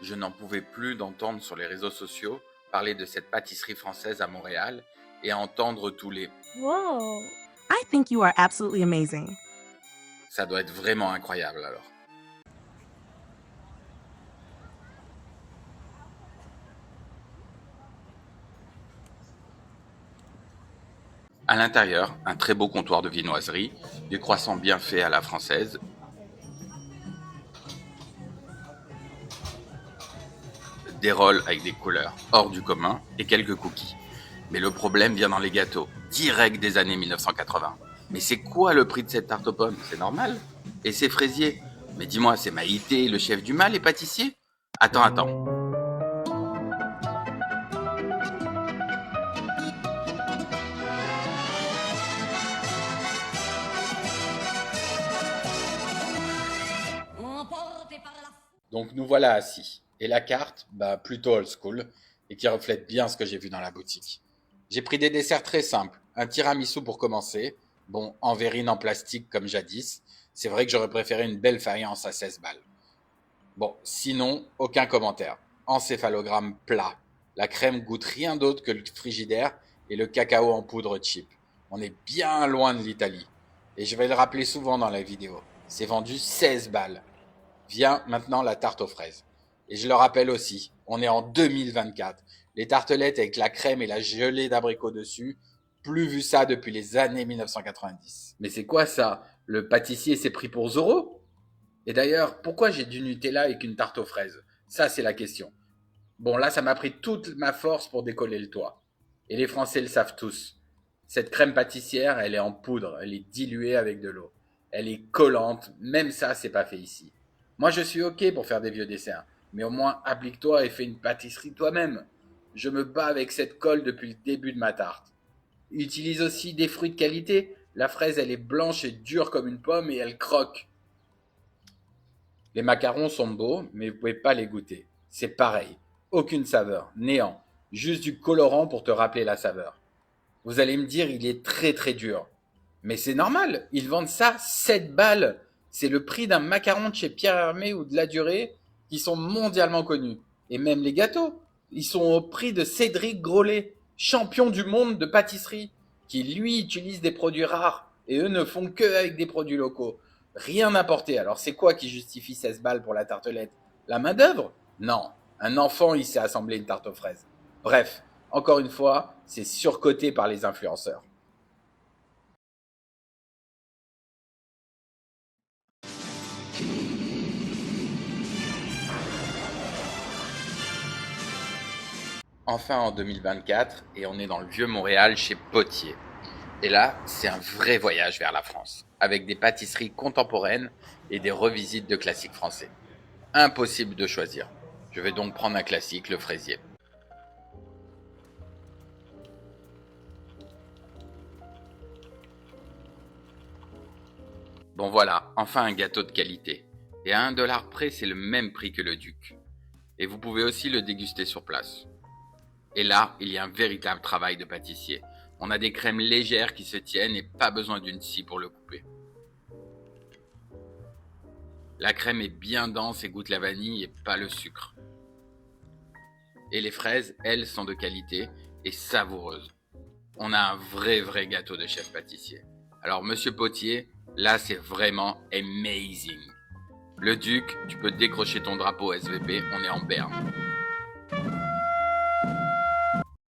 Je n'en pouvais plus d'entendre sur les réseaux sociaux parler de cette pâtisserie française à Montréal et entendre tous les Whoa. I think you are absolutely amazing. Ça doit être vraiment incroyable alors. À l'intérieur, un très beau comptoir de viennoiserie, des croissants bien faits à la française, des rolls avec des couleurs hors du commun et quelques cookies. Mais le problème vient dans les gâteaux, direct des années 1980. Mais c'est quoi le prix de cette tarte aux pommes? C'est normal? Et ces fraisiers? Mais dis-moi, c'est Maïté, le chef du mal, les pâtissiers? Attends. Donc nous voilà assis. Et la carte, plutôt old school, et qui reflète bien ce que j'ai vu dans la boutique. J'ai pris des desserts très simples. Un tiramisu pour commencer. Bon, en verrine en plastique comme jadis. C'est vrai que j'aurais préféré une belle faïence à 16 balles. Bon, sinon, aucun commentaire. Encéphalogramme plat. La crème goûte rien d'autre que le frigidaire et le cacao en poudre cheap. On est bien loin de l'Italie. Et je vais le rappeler souvent dans la vidéo. C'est vendu 16 balles. Vient maintenant la tarte aux fraises. Et je le rappelle aussi, on est en 2024. Les tartelettes avec la crème et la gelée d'abricot dessus, plus vu ça depuis les années 1990. Mais c'est quoi ça? Le pâtissier s'est pris pour Zorro? Et d'ailleurs, pourquoi j'ai du Nutella avec une tarte aux fraises? Ça, c'est la question. Bon, là, ça m'a pris toute ma force pour décoller le toit. Et les Français le savent tous. Cette crème pâtissière, elle est en poudre, elle est diluée avec de l'eau. Elle est collante, même ça, c'est pas fait ici. Moi, je suis ok pour faire des vieux desserts, mais au moins applique-toi et fais une pâtisserie toi-même. Je me bats avec cette colle depuis le début de ma tarte. Utilise aussi des fruits de qualité. La fraise, elle est blanche et dure comme une pomme et elle croque. Les macarons sont beaux, mais vous pouvez pas les goûter. C'est pareil. Aucune saveur, néant. Juste du colorant pour te rappeler la saveur. Vous allez me dire, il est très très dur. Mais c'est normal, ils vendent ça 7 balles. C'est le prix d'un macaron de chez Pierre Hermé ou de La Durée qui sont mondialement connus. Et même les gâteaux, ils sont au prix de Cédric Grolet, champion du monde de pâtisserie, qui lui utilise des produits rares et eux ne font que avec des produits locaux. Rien importé. Alors c'est quoi qui justifie 16 balles pour la tartelette? La main d'œuvre? Non. Un enfant, il sait assembler une tarte aux fraises. Bref, encore une fois, c'est surcoté par les influenceurs. Enfin en 2024 et on est dans le vieux Montréal chez Potier. Et là, c'est un vrai voyage vers la France, avec des pâtisseries contemporaines et des revisites de classiques français. Impossible de choisir. Je vais donc prendre un classique, le fraisier. Bon voilà, enfin un gâteau de qualité. Et à 1 dollar près, c'est le même prix que le Duc. Et vous pouvez aussi le déguster sur place. Et là, il y a un véritable travail de pâtissier. On a des crèmes légères qui se tiennent et pas besoin d'une scie pour le couper. La crème est bien dense et goûte la vanille et pas le sucre. Et les fraises, elles, sont de qualité et savoureuses. On a un vrai gâteau de chef pâtissier. Alors Monsieur Potier, là c'est vraiment amazing. Le Duc, tu peux décrocher ton drapeau SVP, on est en berne.